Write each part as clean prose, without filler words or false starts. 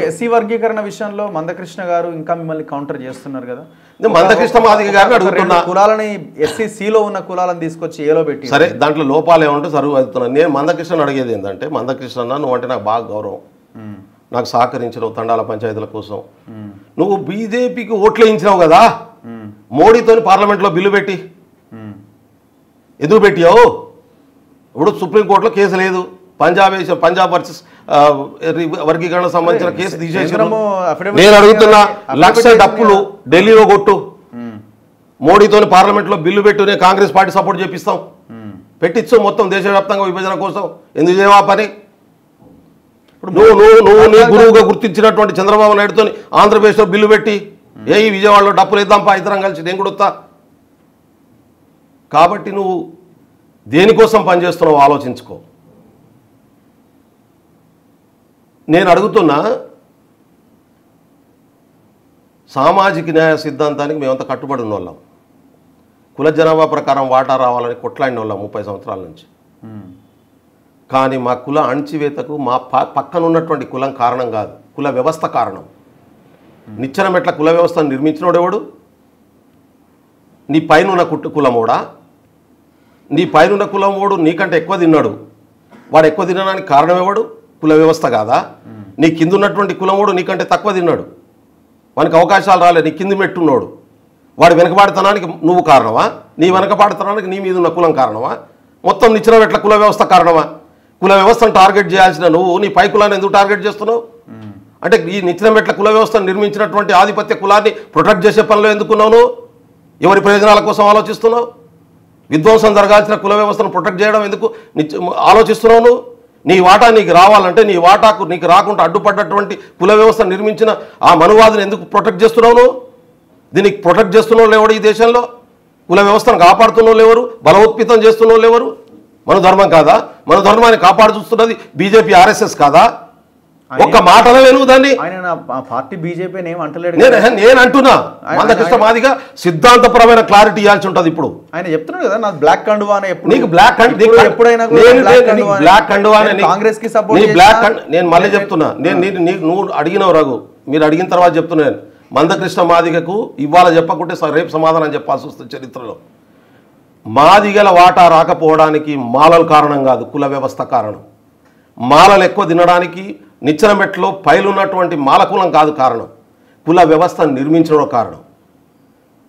SC వర్గీకరణ విషయంలో మందకృష్ణ గారు ఇంకా మిమ్మల్ని కౌంటర్ చేస్తున్నారు కదా. మందకృష్ణ మాదిగ గారిని అడుగుతున్నా, కులాలని ఎస్సీలో ఉన్న కులాలను తీసుకొచ్చి ఏలో పెట్టి సరే దాంట్లో లోపాలు ఏమంటే సరువు అవుతున్నాను. నేను మందకృష్ణను అడిగేది ఏంటంటే, మందకృష్ణ నువ్వు అంటే నాకు బాగా గౌరవం, నాకు సహకరించినావు తండాల పంచాయతీల కోసం. నువ్వు బీజేపీకి ఓట్లు వేయించినావు కదా, మోడీతో పార్లమెంట్లో బిల్లు పెట్టి ఎదురు పెట్టావు. ఇప్పుడు సుప్రీంకోర్టులో కేసు లేదు, పంజాబ్ వర్సెస్ వర్గీకరణ సంబంధించిన కేసు తీసేసారు. నేను అడుగుతున్నా, లక్ష డప్పులు ఢిల్లీలో కొట్టు, మోడీతో పార్లమెంట్లో బిల్లు పెట్టు, నేను కాంగ్రెస్ పార్టీ సపోర్ట్ చేపిస్తాం, పెట్టించు మొత్తం దేశవ్యాప్తంగా విభజన కోసం. ఎందుకు చేయవా పని? నువ్వు నీ గురువుగా గుర్తించినటువంటి చంద్రబాబు నాయుడుతో ఆంధ్రప్రదేశ్లో బిల్లు పెట్టి ఈ విజయవాడలో డప్పులు వేద్దాంపా ఇద్దరం కలిసి, నేను కూడా వస్తా. కాబట్టి నువ్వు దేనికోసం పనిచేస్తున్నావు ఆలోచించుకో. నేను అడుగుతున్నా, సామాజిక న్యాయ సిద్ధాంతానికి మేమంతా కట్టుబడి ఉన్న వాళ్ళం, కుల జనాభా ప్రకారం వాటా రావాలని కొట్లాడిన వాళ్ళం 30 సంవత్సరాల నుంచి. కానీ మా కుల అణచివేతకు మా పక్కన ఉన్నటువంటి కులం కారణం కాదు, కుల వ్యవస్థ కారణం. నిచ్చెన మెట్ల కుల వ్యవస్థను నిర్మించినోడెవడు? నీ పైన కులమోడా? నీ పైన కులమోడు నీకంటే ఎక్కువ తిన్నాడు, వాడు ఎక్కువ తినడానికి కారణం ఎవడు? కుల వ్యవస్థ కాదా? నీ కింద ఉన్నటువంటి కులమోడు నీకంటే తక్కువ తిన్నాడు, వానికి అవకాశాలు రాలే, నీ కింది మెట్టున్నాడు, వాడు వెనకబాడుతనానికి నువ్వు కారణమా? నీ వెనకబాడుతనానికి నీ మీద ఉన్న కులం కారణమా? మొత్తం నిచ్చెన మెట్ల కుల వ్యవస్థ కారణమా? కుల వ్యవస్థను టార్గెట్ చేయాల్సిన నువ్వు నీ పై కులాన్ని ఎందుకు టార్గెట్ చేస్తున్నావు? అంటే ఈ నిచ్చెన మెట్ల కుల వ్యవస్థను నిర్మించినటువంటి ఆధిపత్య కులాన్ని ప్రొటెక్ట్ చేసే పనిలో ఎందుకున్నావు నువ్వు? ఎవరి ప్రయోజనాల కోసం ఆలోచిస్తున్నావు? విధ్వంసం జరగాల్సిన కుల వ్యవస్థను ప్రొటెక్ట్ చేయడం ఎందుకు ఆలోచిస్తున్నావు నువ్వు? నీ వాటా నీకు రావాలంటే నీ వాటాకు నీకు రాకుండా అడ్డుపడ్డటువంటి కుల వ్యవస్థను నిర్మించిన ఆ మనువాదిని ఎందుకు ప్రొటెక్ట్ చేస్తున్నావు నువ్వు? దీనికి ప్రొటెక్ట్ చేస్తున్న వాళ్ళు ఎవరు? ఈ దేశంలో కుల వ్యవస్థను కాపాడుతున్న వాళ్ళు ఎవరు? బలోత్పితం చేస్తున్న వాళ్ళు ఎవరు? మన ధర్మం కాదా? మన ధర్మాన్ని కాపాడు చూస్తున్నది బీజేపీ, ఆర్ఎస్ఎస్ కాదా? ఒక్క మాటలో నువ్వు దాన్ని పార్టీ బీజేపీ అంటలేడు. నేను అంటున్నా, మందకృష్ణ మాదిగా సిద్ధాంతపరమైన క్లారిటీ ఇవ్వాల్సి ఉంటుంది. ఇప్పుడు ఆయన చెప్తున్నాడు కదా, నాకు బ్లాక్ కండువా నీకు బ్లాక్ ఎప్పుడైనా బ్లాక్ కండువా కాంగ్రెస్ కి సపోర్ట్ బ్లాక్. నేను మళ్ళీ చెప్తున్నా, నువ్వు అడిగినవు రఘు, మీరు అడిగిన తర్వాత చెప్తున్నాను. మందకృష్ణ మాదిగకు ఇవాళ చెప్పకుంటే రేపు సమాధానం చెప్పాల్సి వస్తుంది. చరిత్రలో మాదిగల వాటా రాకపోవడానికి మాలలు కారణం కాదు, కుల వ్యవస్థ కారణం. మాలలు ఎక్కువ తినడానికి నిచ్చెన మెట్లో పైలున్నటువంటి మాలకులం కాదు కారణం, కుల వ్యవస్థను నిర్మించడం కారణం.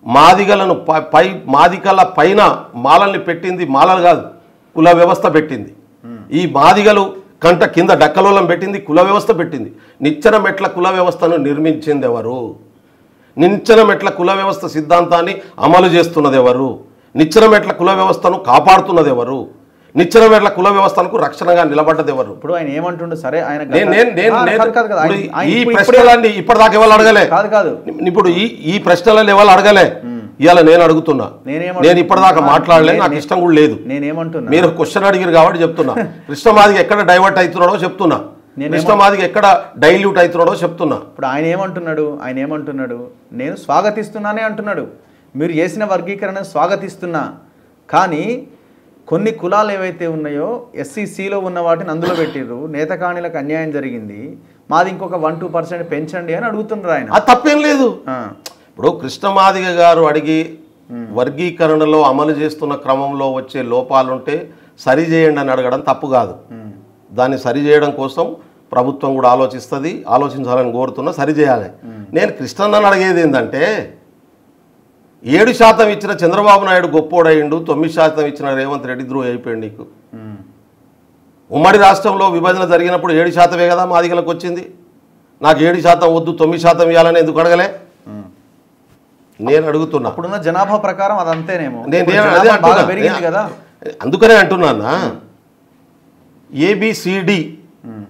మాదిగలను మాదిగల పైన మాలల్ని పెట్టింది మాలలు కాదు, కుల వ్యవస్థ పెట్టింది. ఈ మాదిగలు కంట కింద డక్కలోలం పెట్టింది కుల వ్యవస్థ పెట్టింది. నిచ్చెన మెట్ల కుల వ్యవస్థను నిర్మించింది ఎవరు? నిచ్చెన మెట్ల కుల వ్యవస్థ సిద్ధాంతాన్ని అమలు చేస్తున్నది ఎవరు? నిచ్చెన మెట్ల కుల వ్యవస్థను కాపాడుతున్నది ఎవరు? నిచ్చెన మెట్ల కుల వ్యవస్థకు రక్షణగా నిలబడ్డది ఎవరు? ఇప్పుడు ఆయన ఏమంటుండే, సరే ఆయన ఈ ప్రశ్నలన్నీ ఇప్పటిదాకా ఎవరు అడగలే. కాదు ఇప్పుడు ఈ ప్రశ్నలను ఎవరు అడగలే. ఇవాళ నేను అడుగుతున్నా, నేను ఇప్పటిదాకా మాట్లాడలే, నాకు ఇష్టం కూడా లేదు. నేనేమంటున్నా, మీరు క్వశ్చన్ అడిగారు కాబట్టి చెప్తున్నా. కృష్ణమాదికి ఎక్కడ డైవర్ట్ అవుతున్నాడో చెప్తున్నా, కృష్ణమాదికి ఎక్కడ డైల్యూట్ అవుతున్నాడో చెప్తున్నా. ఇప్పుడు ఆయన ఏమంటున్నాడు, నేను స్వాగతిస్తున్నానే అంటున్నాడు. మీరు చేసిన వర్గీకరణ స్వాగతిస్తున్నా, కానీ కొన్ని కులాలు ఏవైతే ఉన్నాయో ఎస్సీసీలో ఉన్న వాటిని అందులో పెట్టిర్రు, నేతకాణీలకు అన్యాయం జరిగింది, మాది ఇంకొక 1-2% పెంచండి అని అడుగుతున్నారు ఆయన. అది తప్పేం లేదు. ఇప్పుడు కృష్ణమాదిగ గారు అడిగి వర్గీకరణలో అమలు చేస్తున్న క్రమంలో వచ్చే లోపాలుంటే సరిచేయండి అని అడగడం తప్పు కాదు. దాన్ని సరిచేయడం కోసం ప్రభుత్వం కూడా ఆలోచిస్తుంది, ఆలోచించాలని కోరుతున్నా, సరిచేయాలి. నేను కృష్ణన్నను అడిగేది ఏంటంటే, 7% ఇచ్చిన చంద్రబాబు నాయుడు గొప్పోడయిండు, 9% ఇచ్చిన రేవంత్ రెడ్డి ద్రోహి అయిపోయాడు. నీకు ఉమ్మడి రాష్ట్రంలో విభజన జరిగినప్పుడు 7% కదా మాదిగలకు వచ్చింది. నాకు 7% వద్దు 9% ఇవ్వాలని ఎందుకు అడగలే? నేను అడుగుతున్నా. ఇప్పుడున్న జనాభా ప్రకారం అదంతేనేమో. అందుకనే అంటున్నా, ఏబిసిడి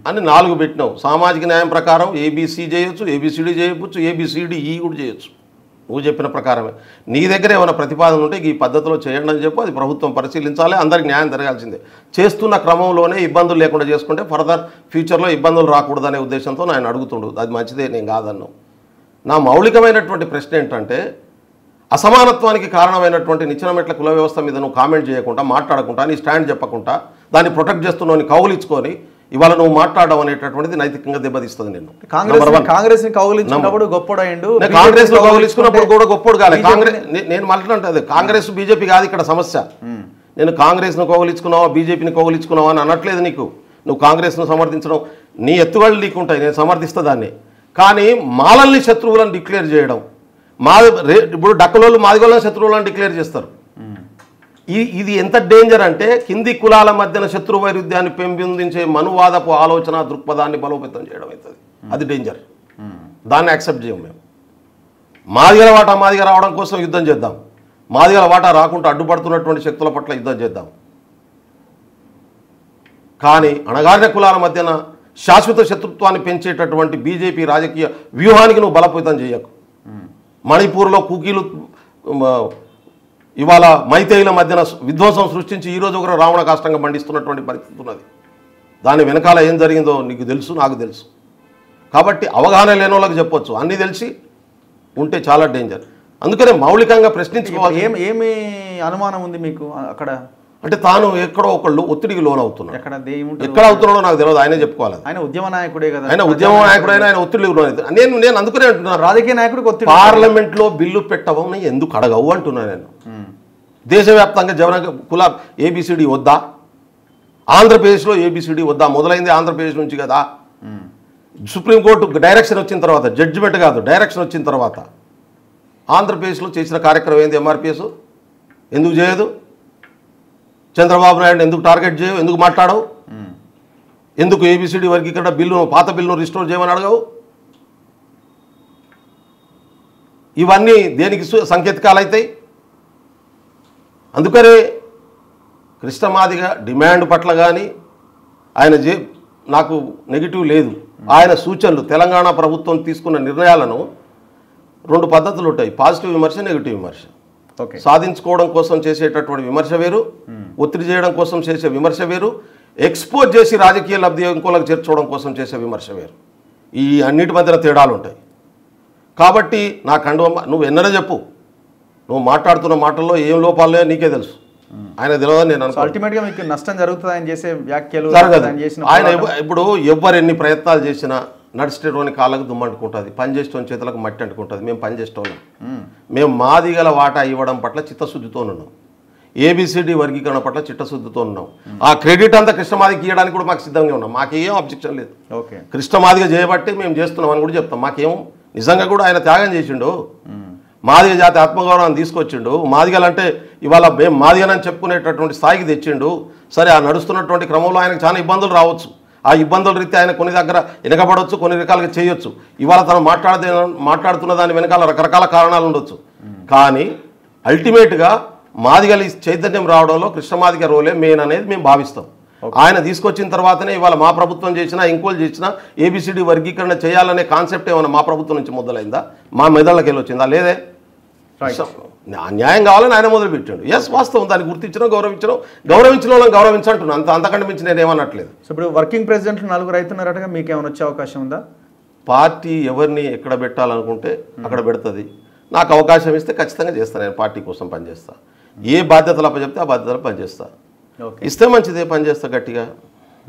అని 4 పెట్టినావు. సామాజిక న్యాయం ప్రకారం ఏబిసి చేయొచ్చు, ఏబిసిడి చేయవచ్చు, ఏబిసిడిఈ కూడా చేయొచ్చు. నువ్వు చెప్పిన ప్రకారమే. నీ దగ్గర ఏమైనా ప్రతిపాదన ఉంటే ఈ పద్ధతిలో చేయండి అని చెప్పి అది ప్రభుత్వం పరిశీలించాలి. అందరికి న్యాయం జరగాల్సిందే. చేస్తున్న క్రమంలోనే ఇబ్బందులు లేకుండా చేసుకుంటే ఫర్దర్ ఫ్యూచర్లో ఇబ్బందులు రాకూడదనే ఉద్దేశంతో నేను అడుగుతుండు. అది మంచిదే, నేను కాదన్నాను. నా మౌలికమైనటువంటి ప్రశ్న ఏంటంటే, అసమానత్వానికి కారణమైనటువంటి నిచ్చెన మెట్ల కుల వ్యవస్థ మీద నువ్వు కామెంట్ చేయకుండా, మాట్లాడకుండా, నీ స్టాండ్ చెప్పకుండా, దాన్ని ప్రొటెక్ట్ చేస్తున్నావు, కౌగులించుకొని ఇవాళ నువ్వు మాట్లాడడం అనేటటువంటిది నైతికంగా దెబ్బతీస్తుంది నేను. కాంగ్రెస్ ని కౌగిలించుకున్నప్పుడు గొప్పడైండు, కాంగ్రెస్ లో కౌగిలించుకున్నప్పుడు కూడా గొప్పడు కాలే. కాంగ్రెస్ నేను మాట్లాడంటే కాంగ్రెస్ బీజేపీ కాదు ఇక్కడ సమస్య. నేను కాంగ్రెస్ను కౌగిలించుకున్నావా బీజేపీని కౌగిలించుకున్నావా అని అనట్లేదు నీకు. నువ్వు కాంగ్రెస్ను సమర్థించడం నీ ఎత్తుగళ్ళు నీకు ఉంటాయి, నేను సమర్థిస్తా దాన్ని. కానీ మాలల్ని శత్రువులను డిక్లేర్ చేయడం, ఇప్పుడు డక్కలోళ్ళు మాదిగోళ్ళని శత్రువులను డిక్లేర్ చేస్తారు. ఇది ఎంత డేంజర్ అంటే కింది కులాల మధ్యన శత్రు వైరుధ్యాన్ని పెంపొందించే మనువాదపు ఆలోచన దృక్పథాన్ని బలోపేతం చేయడం అవుతుంది. అది డేంజర్. దాన్ని యాక్సెప్ట్ చేయం మేము. మాదిగల వాటా మాదిగ రావడం కోసం యుద్ధం చేద్దాం, మాదిగల వాటా రాకుండా అడ్డుపడుతున్నటువంటి శక్తుల పట్ల యుద్ధం చేద్దాం. కానీ అణగారిన కులాల మధ్యన శాశ్వత శత్రుత్వాన్ని పెంచేటటువంటి బీజేపీ రాజకీయ వ్యూహానికి నువ్వు బలోపేతం చేయకు. మణిపూర్లో కుకీలు ఇవాళ మైతేయుల మధ్యన విధ్వంసం సృష్టించి ఈరోజు ఒకరు రావణ కాష్టంగా మండిస్తున్నటువంటి పరిస్థితి ఉన్నది. దాని వెనకాల ఏం జరిగిందో నీకు తెలుసు, నాకు తెలుసు. కాబట్టి అవగాహన లేని వాళ్ళకి చెప్పొచ్చు, అన్నీ తెలిసి ఉంటే చాలా డేంజర్. అందుకనే మౌలికంగా ప్రశ్నించుకోవాలి. ఏమి అనుమానం ఉంది మీకు అక్కడ? అంటే తాను ఎక్కడో ఒకళ్ళు ఒత్తిడికి లోన్ అవుతున్నాడు. ఎక్కడ అవుతున్నాడో నాకు తెలియదు, ఆయనే చెప్పుకోవాలి. ఆయన ఉద్యమ నాయకుడే కదా. ఆయన ఉద్యమ నాయకుడైనా ఆయన ఒత్తిడికి లోన్ అవుతాడు. నేను అందుకనే అంటున్నాను, రాజకీయ నాయకుడికి ఒత్తిడి. పార్లమెంట్లో బిల్లు పెట్టవని ఎందుకు అడగవు అంటున్నాను నేను. దేశవ్యాప్తంగా జవన కుల ఏబిసిడి వద్దా? ఆంధ్రప్రదేశ్లో ఏబిసిడి వద్దా? మొదలైంది ఆంధ్రప్రదేశ్ నుంచి కదా. సుప్రీంకోర్టు డైరెక్షన్ వచ్చిన తర్వాత, జడ్జిమెంట్ కాదు డైరెక్షన్ వచ్చిన తర్వాత ఆంధ్రప్రదేశ్లో చేసిన కార్యక్రమం ఏంది? ఎంఆర్పిఎస్ ఎందుకు చేయదు? చంద్రబాబు నాయుడు ఎందుకు టార్గెట్ చేయవు? ఎందుకు మాట్లాడవు? ఎందుకు ఏబిసిడి వర్గీకరణ బిల్లు పాత బిల్లును రిస్టోర్ చేయమని అడగవు? ఇవన్నీ దేనికి సంకేతకాలు అవుతాయి? అందుకనే కృష్ణమాదిగ డిమాండ్ పట్ల కానీ ఆయన నాకు నెగిటివ్ లేదు. ఆయన సూచనలు, తెలంగాణ ప్రభుత్వం తీసుకున్న నిర్ణయాలను రెండు పద్ధతులు ఉంటాయి, పాజిటివ్ విమర్శ, నెగిటివ్ విమర్శ. సాధించుకోవడం కోసం చేసేటటువంటి విమర్శ వేరు, ఒత్తిడి చేయడం కోసం చేసే విమర్శ వేరు, ఎక్స్పోజ్ చేసి రాజకీయ లబ్ధి ఇంకోలకు చేర్చుకోవడం కోసం చేసే విమర్శ వేరు. ఈ అన్నిటి మధ్యన తేడాలు ఉంటాయి. కాబట్టి నా కండువ నువ్వు ఎన్నడూ చెప్పు, నువ్వు మాట్లాడుతున్న మాటల్లో ఏం లోపాలే నీకే తెలుసు, ఆయన తెలియదని నేను అనుకో. అల్టిమేట్గా మీకు నష్టం జరుగుతుంది ఆయన చేసే వ్యాఖ్యలు. ఆయన ఇప్పుడు ఎవ్వరు ఎన్ని ప్రయత్నాలు చేసినా నడిచేటోని కాళ్ళకు దుమ్మంటుకుంటుంది, పని చేసేటోని చేతులకు మట్టి అంటుకుంటుంది. మేము పని చేసేటోళ్ళం. మేము మాదిగల వాటా ఇవ్వడం పట్ల చిత్తశుద్ధితో ఉన్నాం, ఏబిసిడి వర్గీకరణ పట్ల చిత్తశుద్ధితో ఉన్నాం. ఆ క్రెడిట్ అంతా కృష్ణమాదికి ఇవ్వడానికి కూడా మాకు సిద్ధంగా ఉన్నాం. మాకేం అబ్జెక్షన్ లేదు. కృష్ణమాదిగా చేయబట్టి మేము చేస్తున్నాం అని కూడా చెప్తాం. మాకేం నిజంగా కూడా ఆయన త్యాగం చేసిండు, మాదిగ జాతి ఆత్మగౌరవాన్ని తీసుకొచ్చిండు. మాదిగలంటే ఇవాళ మేము మాదిగనని చెప్పుకునేటటువంటి స్థాయికి తెచ్చిండు. సరే, ఆ నడుస్తున్నటువంటి క్రమంలో ఆయనకు చాలా ఇబ్బందులు రావచ్చు. ఆ ఇబ్బందుల రీత్యా ఆయన కొన్ని దగ్గర వెనకబడవచ్చు, కొన్ని రకాలుగా చేయొచ్చు. ఇవాళ తను మాట్లాడుతున్న దాని వెనకాల రకరకాల కారణాలు ఉండొచ్చు. కానీ అల్టిమేట్గా మాదిగలి చైతన్యం రావడంలో కృష్ణమాదిగ రోలే మెయిన్ అనేది మేము భావిస్తాం. ఆయన తీసుకొచ్చిన తర్వాతనే ఇవాళ మా ప్రభుత్వం చేసినా ఇంకోలు చేసినా ఏబిసిడి వర్గీకరణ చేయాలనే కాన్సెప్ట్ ఏమైనా మా ప్రభుత్వం నుంచి మొదలైందా? మా మెదళ్ళకి వెళ్ళి వచ్చిందా? లేదే. న్యాయం కావాలని ఆయన మొదలుపెట్టాడు. ఎస్, వాస్తవం, దాన్ని గుర్తించడం, గౌరవించిన వాళ్ళని గౌరవించంటున్నాను. అంతకంటే మించి నేను ఏమన్నట్లేదు. సో ఇప్పుడు వర్కింగ్ ప్రెసిడెంట్లు 4 అవుతున్నారటగా, మీకు ఏమైనా వచ్చే అవకాశం ఉందా? పార్టీ ఎవరిని ఎక్కడ పెట్టాలనుకుంటే అక్కడ పెడుతుంది. నాకు అవకాశం ఇస్తే ఖచ్చితంగా చేస్తాను. నేను పార్టీ కోసం పనిచేస్తాను. ఏ బాధ్యతలు అప్పచెప్తే ఆ బాధ్యతలు పనిచేస్తాను. ఇస్తే మంచిదే, పనిచేస్తా గట్టిగా.